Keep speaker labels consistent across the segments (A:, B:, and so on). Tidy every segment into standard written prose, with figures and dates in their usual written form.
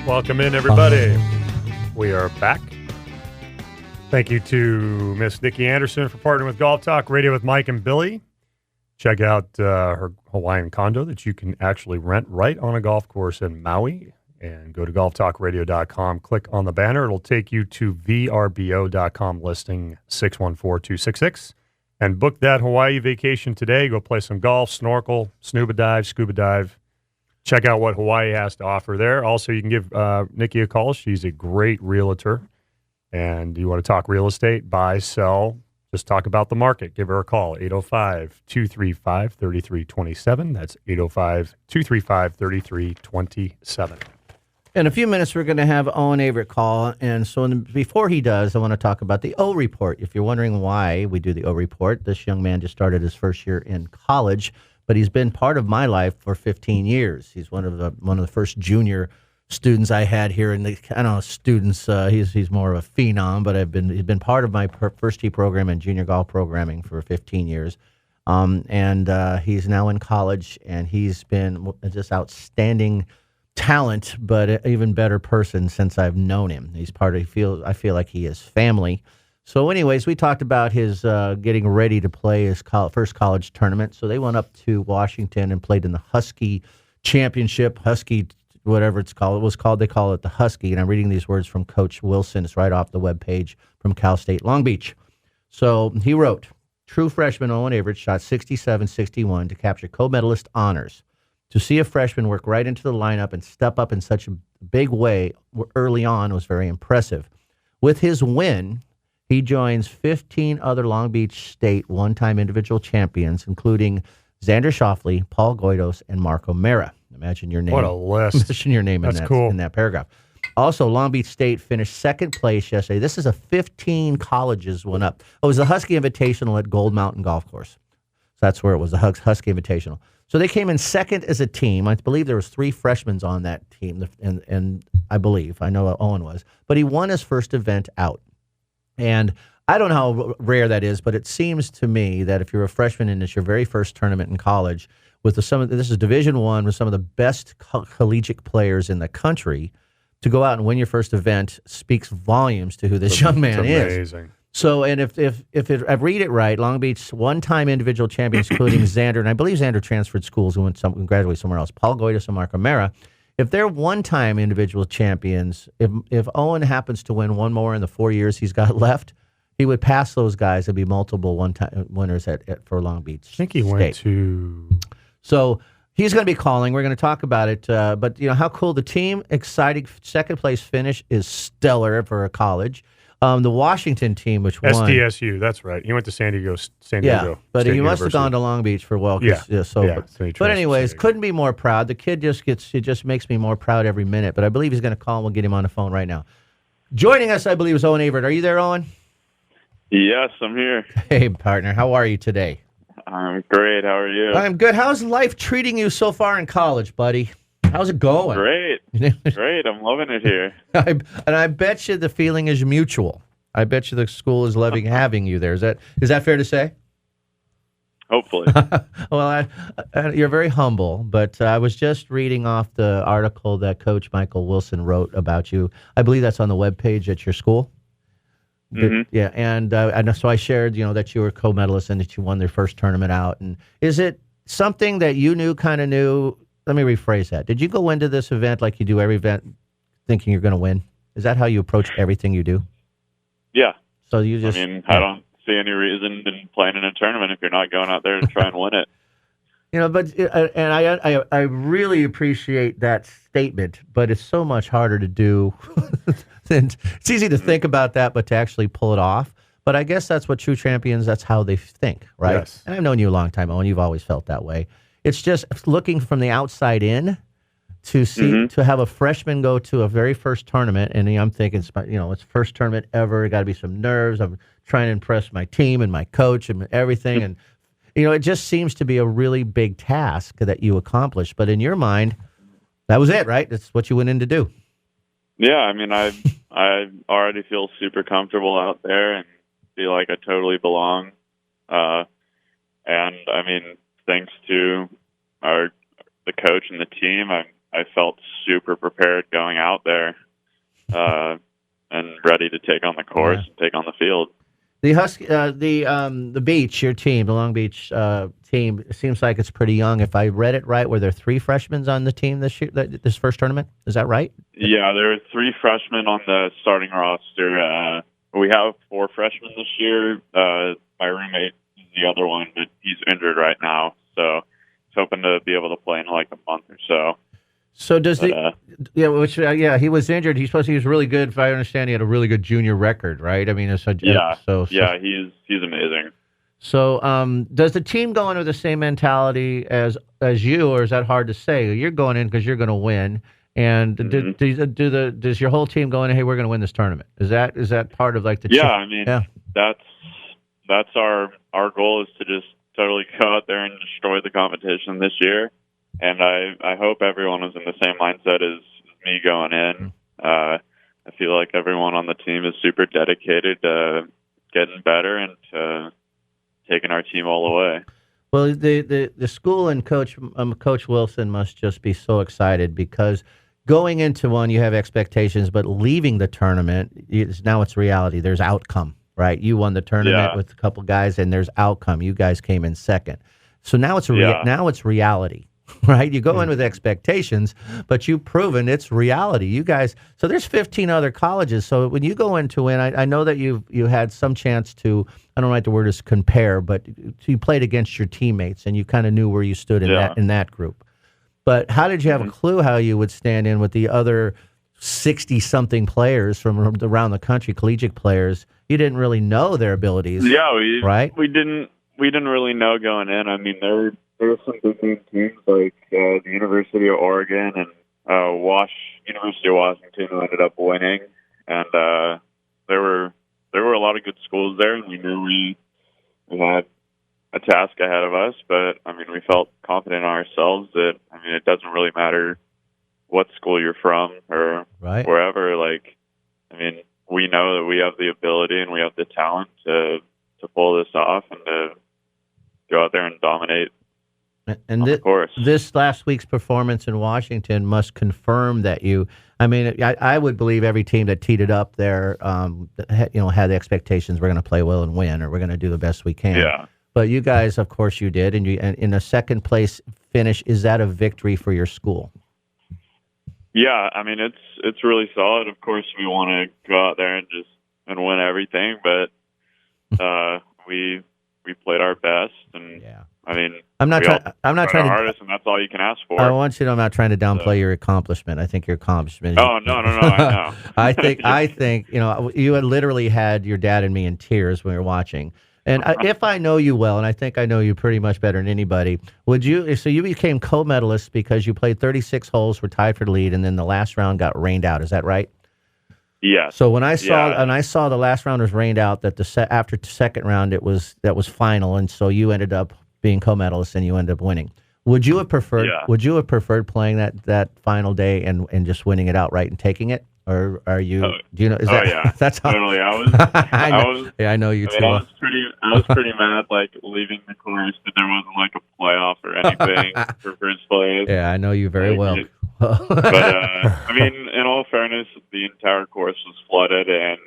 A: Welcome in, everybody. We are back. Thank you to Miss Nikki Anderson for partnering with Golf Talk Radio with Mike and Billy. Check out her Hawaiian condo that you can actually rent right on a golf course in Maui. And go to golftalkradio.com. Click on the banner. It'll take you to vrbo.com listing 614266. And book that Hawaii vacation today. Go play some golf, snorkel, scuba dive. Check out what Hawaii has to offer there. Also, you can give Nikki a call. She's a great realtor. And you want to talk real estate, buy, sell, just talk about the market. Give her a call, 805-235-3327. That's 805-235-3327.
B: In a few minutes, we're going to have Owen Avrit call. And so before he does, I want to talk about the O Report. If you're wondering why we do the O Report, this young man just started his first year in college, but he's been part of my life for 15 years. He's one of the first junior students I had here in the, I don't know, students. He's more of a phenom, but he's been part of my first tee program and junior golf programming for 15 years. And he's now in college, and he's been just outstanding talent, but an even better person since I've known him. He's part of, I feel like he is family. So anyways, we talked about his getting ready to play his first college tournament. So they went up to Washington and played in the Husky Championship, Husky, whatever it's called. They call it the Husky. And I'm reading these words from Coach Wilson. It's right off the webpage from Cal State Long Beach. So he wrote, true freshman Owen Avrit shot 67-61 to capture co-medalist honors. To see a freshman work right into the lineup and step up in such a big way early on was very impressive. With his win, he joins 15 other Long Beach State one-time individual champions, including Xander Schauffele, Paul Goidos, and Marco Mera. Imagine your name.
A: What a list.
B: Imagine your name
A: That's cool.
B: in that paragraph. Also, Long Beach State finished second place yesterday. This is a 15 colleges went up. Oh, it was the Husky Invitational at Gold Mountain Golf Course. So that's where it was, the Husky Invitational. So they came in second as a team. I believe there was 3 freshmen on that team, and I know Owen was. But he won his first event out. And I don't know how rare that is, but it seems to me that if you're a freshman and it's your very first tournament in college, with this is Division I with some of the best collegiate players in the country, to go out and win your first event speaks volumes to who this young man is.
A: Amazing.
B: So, and if I read it right, Long Beach one-time individual champions, including Xander, and I believe Xander transferred schools and graduated somewhere else, Paul Goidos and Marco Mera. If they're one-time individual champions, if Owen happens to win one more in the 4 years he's got left, he would pass those guys and be multiple one-time winners for Long Beach.
A: I think he went to...
B: So he's going to be calling. We're going to talk about it. But, how cool. The team, exciting second-place finish is stellar for a college. The Washington team, which won.
A: SDSU, that's right. He went to San Diego.
B: Yeah, but
A: State
B: he must have gone to Long Beach for a while. But anyways, couldn't be more proud. The kid just makes me more proud every minute. But I believe he's going to call, and we'll get him on the phone right now. Joining us, I believe, is Owen Avrit. Are you there, Owen?
C: Yes, I'm here.
B: Hey, partner. How are you today?
C: I'm great. How are you?
B: I'm good. How's life treating you so far in college, buddy? How's it going?
C: Great. Great. I'm loving it here.
B: And I bet you the feeling is mutual. I bet you the school is loving having you there. Is that fair to say?
C: Hopefully.
B: Well, you're very humble, but I was just reading off the article that Coach Michael Wilson wrote about you. I believe that's on the webpage at your school.
C: Mm-hmm.
B: Yeah, and so I shared, that you were co-medalist and that you won their first tournament out. And is it something that you kind of knew? Let me rephrase that. Did you go into this event like you do every event thinking you're going to win? Is that how you approach everything you do?
C: Yeah.
B: So you just...
C: I don't see any reason in playing in a tournament if you're not going out there to try and win it.
B: But and I really appreciate that statement, but it's so much harder to do. And it's easy to think about that, but to actually pull it off. But I guess that's what true champions, that's how they think, right?
A: Yes.
B: And I've known you a long time, Owen. You've always felt that way. It's just looking from the outside in to see, to have a freshman go to a very first tournament. And I'm thinking, it's first tournament ever. Got to be some nerves. I'm trying to impress my team and my coach and everything. And, it just seems to be a really big task that you accomplished. But in your mind, that was it, right? That's what you went in to do.
C: Yeah, I already feel super comfortable out there and feel like I totally belong. And thanks to the coach and the team, I felt super prepared going out there, and ready to take on the course and take on the field.
B: The beach, your team, the Long Beach team, it seems like it's pretty young. If I read it right, were there 3 freshmen on the team this year, this first tournament? Is that right?
C: Yeah, there are 3 freshmen on the starting roster. We have 4 freshmen this year. My roommate is the other one, but he's injured right now, so he's hoping to be able to play in like a month or so.
B: So does he was injured. He was really good. If I understand, he had a really good junior record, right? I mean, he's
C: amazing.
B: So, does the team go in with the same mentality as you, or is that hard to say? You're going in because you're going to win, and does your whole team go in? Hey, we're going to win this tournament. Is that part of like the?
C: That's our goal is to just totally go out there and destroy the competition this year. And I hope everyone was in the same mindset as me going in. I feel like everyone on the team is super dedicated to getting better and to taking our team all the way.
B: Well, the school and Coach Wilson must just be so excited because going into one, you have expectations, but leaving the tournament, now it's reality. There's outcome, right? You won the tournament with a couple guys, and there's outcome. You guys came in second. So now it's now it's reality. Right, you go in with expectations, but you've proven it's reality. You guys, so there's 15 other colleges. So when you go in to win, I know that you had some chance to, I don't like the word is compare, but you played against your teammates and you kind of knew where you stood in that group. But how did you have a clue how you would stand in with the other 60-something players from around the country, collegiate players? You didn't really know their abilities.
C: Yeah, we didn't really know going in. I mean, there were some big name teams like the University of Oregon and University of Washington who ended up winning, and there were a lot of good schools there, and we knew we had a task ahead of us. But I mean, we felt confident in ourselves that it doesn't really matter what school you're from or wherever. Like, we know that we have the ability and we have the talent to pull this off and to go out there and dominate.
B: And this last week's performance in Washington must confirm that I would believe every team that teed it up there, had the expectations we're going to play well and win, or we're going to do the best we can.
C: Yeah.
B: But you guys, of course, you did, and in a second place finish, is that a victory for your school?
C: Yeah, it's really solid. Of course, we want to go out there and win everything, but we played our best, and
B: I'm not trying to
C: hardest, and that's all you can ask for.
B: I want you to know I'm not trying to downplay your accomplishment. I think your accomplishment.
C: Oh no! I know.
B: I think you had literally had your dad and me in tears when we were watching. And if I know you well, and I think I know you pretty much better than anybody, so you became co-medalist because you played 36 holes, were tied for the lead, and then the last round got rained out. Is that right?
C: Yeah.
B: So when I saw the last round was rained out, that after the second round that was final, and so you ended up being co-medalist and you ended up winning. Would you have preferred? Yeah. Would you have preferred playing that final day and just winning it outright and taking it, or are you? Do you know? That's how,
C: totally.
B: I know you too.
C: I was pretty mad, like leaving the course, that there wasn't like a playoff or anything for first place.
B: Yeah, I know you very well.
C: But in all fairness, the entire course was flooded, and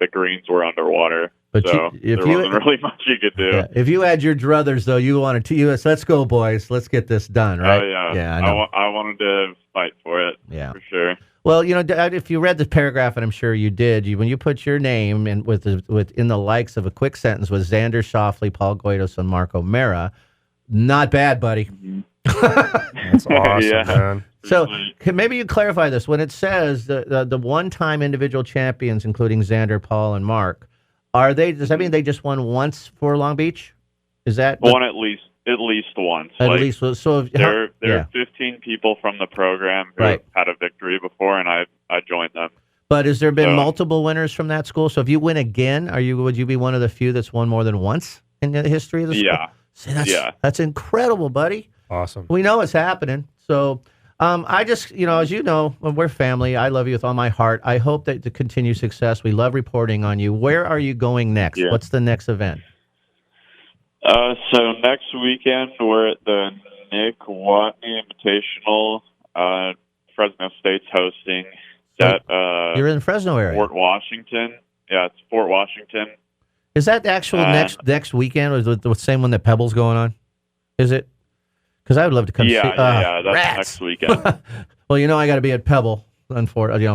C: the greens were underwater.
B: But
C: so there wasn't really much you could do.
B: Yeah. If you had your druthers, though, you wanted to. Let's go, boys. Let's get this done, right?
C: Oh yeah.
B: Yeah, I know.
C: I wanted to fight for it.
B: Yeah,
C: for sure.
B: Well, if you read the paragraph, and I'm sure you did, when you put your name in in the likes of a quick sentence with Xander Schauffele, Paul Guidos, and Marco Mera, not bad, buddy.
C: Mm-hmm.
A: That's awesome, man.
B: So maybe you clarify this. When it says the one-time individual champions, including Xander, Paul, and Mark, does that mean they just won once for Long Beach? Is that
C: one at least once?
B: At least. So
C: there are 15 people from the program who have had a victory before, and I joined them.
B: But has there been multiple winners from that school? So if you win again, would you be one of the few that's won more than once in the history of the school?
C: Yeah.
B: See, that's incredible, buddy.
A: Awesome.
B: We know it's happening. So I just, as you know, we're family. I love you with all my heart. I hope that to continue success. We love reporting on you. Where are you going next? Yeah. What's the next event?
C: So next weekend, we're at the Nick Watney Invitational Fresno State's hosting. It's at
B: You're in the Fresno area.
C: Fort Washington. Yeah, it's Fort Washington.
B: Is that the actual next weekend, or is it the same one that Pebble's going on? Is it? Because I would love to come see.
C: Yeah, that's
B: rats.
C: next weekend.
B: Well, I got to be at Pebble, unfortunately,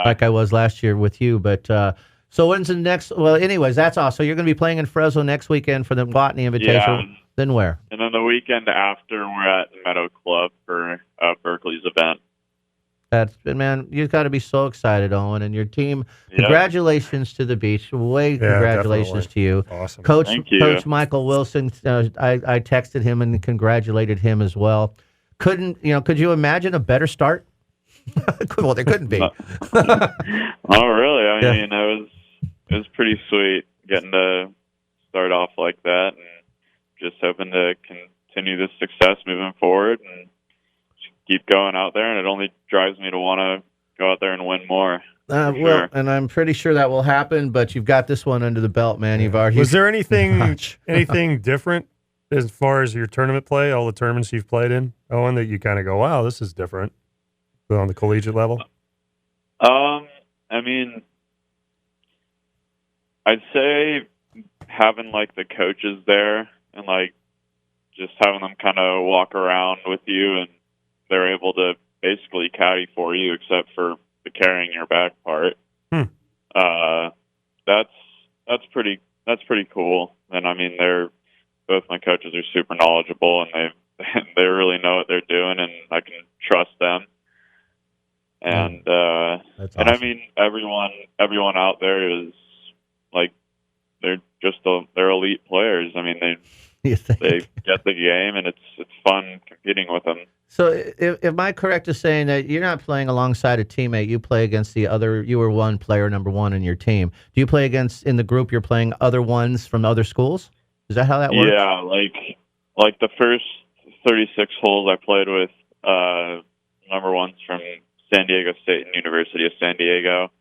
B: like I was last year with you. But so when's the next? Well, anyways, that's awesome. So you're going to be playing in Fresno next weekend for the Botany Invitational.
C: Yeah.
B: Then where?
C: And then the weekend after, we're at the Meadow Club for Berkeley's event.
B: Man, you've got to be so excited, Owen, and your team. Congratulations to the Beach. Congratulations to you.
A: Awesome.
B: Coach Michael Wilson, I texted him and congratulated him as well. Could you imagine a better start? Well, there couldn't be.
C: Oh, really? I mean, it was pretty sweet getting to start off like that, and just hoping to continue this success moving forward and keep going out there. And it only drives me to want to go out there and win more.
B: Well, and I'm pretty sure that will happen. But you've got this one under the belt, man. You've already.
A: Was there anything different as far as your tournament play? All the tournaments you've played in, Owen, that you kind of go, wow, this is different, but on the collegiate level.
C: I mean, I'd say having like the coaches there and like just having them kind of walk around with you, and they're able to basically caddy for you, except for the carrying your back part. That's pretty cool. And I mean, both my coaches are super knowledgeable, and they really know what they're doing, and I can trust them. And
B: That's awesome.
C: and I mean, everyone out there is like they're elite players. I mean, they get the game, and it's fun competing with them.
B: So, am I correct in saying that you're not playing alongside a teammate? You play against the other. You were one player, number one in your team. Do you play in the group? You're playing other ones from other schools. Is that how that works?
C: Yeah, like the first 36 holes I played with number ones from San Diego State and University of San Diego.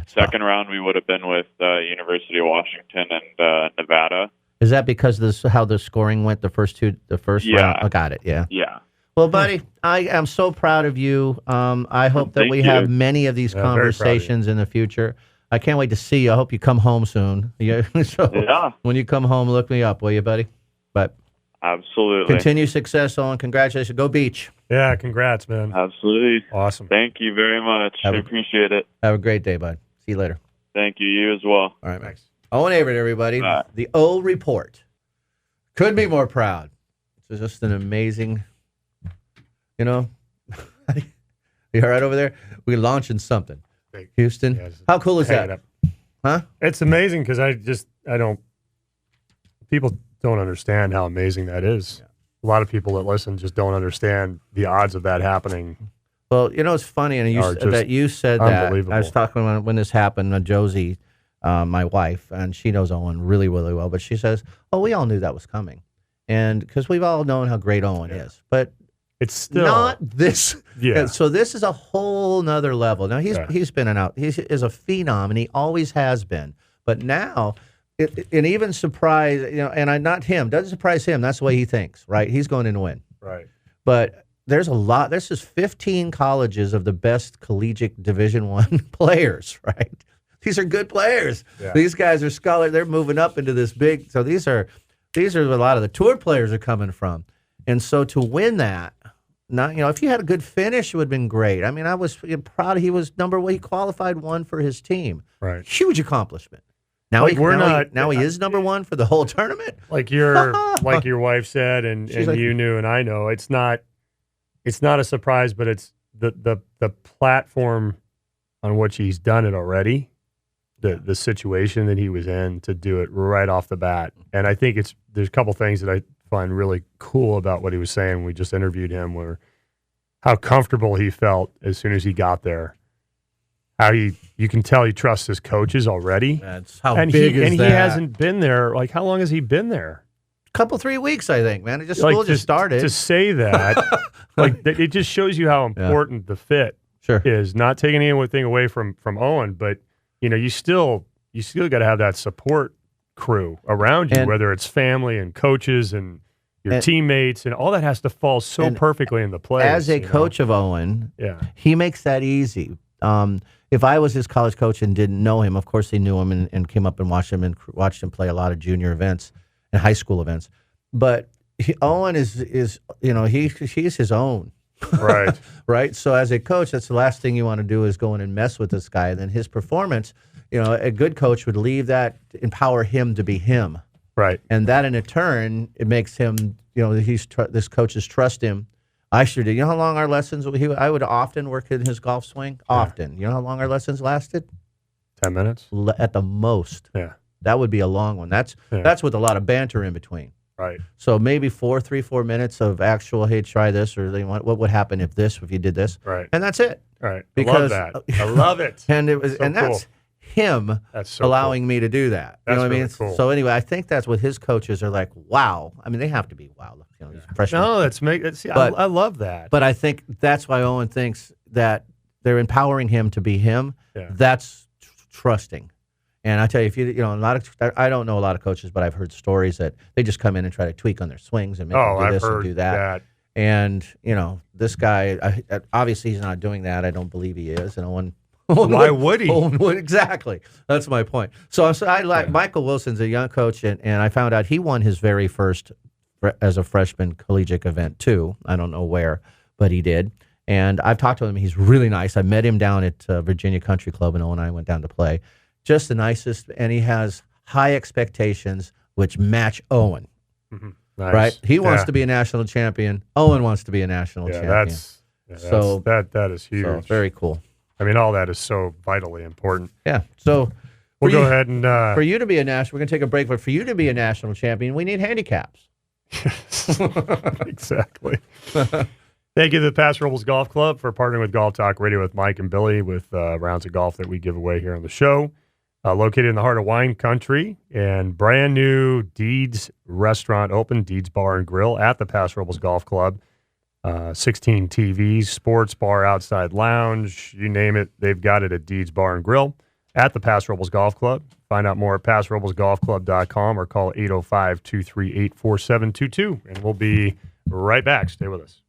C: Second round we would have been with University of Washington and Nevada.
B: Is that because this how the scoring went the first round? I got it. Yeah.
C: Yeah.
B: Well, buddy, I am so proud of you. I hope that we have many of these conversations in the future. I can't wait to see you. I hope you come home soon. When you come home, look me up, will you, buddy? But
C: absolutely.
B: Continue success, Owen. Congratulations. Go Beach.
A: Yeah, congrats, man.
C: Absolutely.
A: Awesome.
C: Thank you very much. I appreciate it.
B: Have a great day, bud. See you later.
C: Thank you. You as well.
B: All right, Max. Owen Avrit, everybody. The O Report. Could be more proud. It's just an amazing, you all right over there? We're launching something. Houston. Yeah, how cool is that? Huh?
A: It's amazing because people don't understand how amazing that is. Yeah. A lot of people that listen just don't understand the odds of that happening.
B: Well, it's funny, and you said that. I was talking when this happened, Josie, my wife, and she knows Owen really, really well, but she says, oh, we all knew that was coming. And because we've all known how great Owen is, but it's still not this. Yeah. So this is a whole nother level. Now he's been he is a phenom, and he always has been. But now, it even surprised, and not him, doesn't surprise him. That's the way he thinks, right? He's going in to win.
A: Right.
B: But there's a lot. This is 15 colleges of the best collegiate Division I players, right? These are good players. Yeah. These guys are scholars. They're moving up into this big. So these are where a lot of the tour players are coming from. And so to win that, now, if you had a good finish, it would have been great. I mean, I was proud. He was number one. He qualified one for his team.
A: Right.
B: Huge accomplishment. Now he is number one for the whole tournament.
A: Like your wife said, and you knew, and I know, it's not a surprise, but it's the platform on which he's done it already, the situation that he was in to do it right off the bat. And I think there's a couple things that I find really cool about what he was saying. We just interviewed him, where how comfortable he felt as soon as he got there. How you can tell he trusts his coaches already.
B: That's how big is that?
A: And he hasn't been there. Like, how long has he been there?
B: Couple 3 weeks, I think, man. School just started.
A: To say that, it just shows you how important the fit is. Not taking anything away from Owen, but you still got to have that support crew around you, whether it's family and coaches and your teammates, and all that has to fall so perfectly into place.
B: As a coach of Owen, he makes that easy. If I was his college coach and didn't know him, of course they knew him and came up and watched him play a lot of junior events and high school events. But Owen is he's his own.
A: Right.
B: Right. So as a coach, that's the last thing you want to do is go in and mess with this guy. And then his performance, a good coach would empower him to be him.
A: Right.
B: And that in turn, it makes him, this coaches trust him. I sure did. You know how long our lessons, I would often work in his golf swing? Often. You know how long our lessons lasted?
A: 10 minutes?
B: At the most.
A: Yeah.
B: That would be a long one. That's with a lot of banter in between.
A: Right.
B: So maybe 4 minutes of actual, hey, try this, or what would happen if you did this?
A: Right.
B: And that's it.
A: Right.
B: Because,
A: I love that. I love it.
B: And it was,
A: so
B: that's him allowing me to do that.
A: That's
B: you know what
A: really
B: I mean?
A: cool.
B: So anyway, I think that's what his coaches are like. Wow. I mean, they have to be wow. These freshmen.
A: No, I love that.
B: But I think that's why Owen thinks that they're empowering him to be him.
A: Yeah.
B: That's trusting. And I tell you, I don't know a lot of coaches, but I've heard stories that they just come in and try to tweak on their swings and make them do this and do that. And this guy, obviously he's not doing that. I don't believe he is. And Owen.
A: Why would he?
B: Exactly. That's my point. So I like Michael Wilson's a young coach, and I found out he won his very first as a freshman collegiate event too. I don't know where, but he did. And I've talked to him. He's really nice. I met him down at Virginia Country Club, and Owen and I went down to play. Just the nicest, and he has high expectations which match Owen.
A: Mm-hmm. Nice.
B: Right? He wants to be a national champion. Owen wants to be a national champion.
A: That is huge.
B: So very cool.
A: I mean, all that is so vitally important.
B: Yeah. So
A: we'll go ahead and
B: for you to be a national, we're going to take a break. But for you to be a national champion, we need handicaps.
A: Exactly. Thank you to the Pass Rebels Golf Club for partnering with Golf Talk Radio with Mike and Billy with rounds of golf that we give away here on the show. Located in the heart of wine country, and brand new Deeds restaurant open, Deeds Bar and Grill at the Pass Rebels Golf Club. 16 TVs, sports bar, outside lounge, you name it, they've got it at Deeds Bar and Grill at the Pass Rebels Golf Club. Find out more at PassRebelsGolfClub.com or call 805-238-4722. And we'll be right back. Stay with us.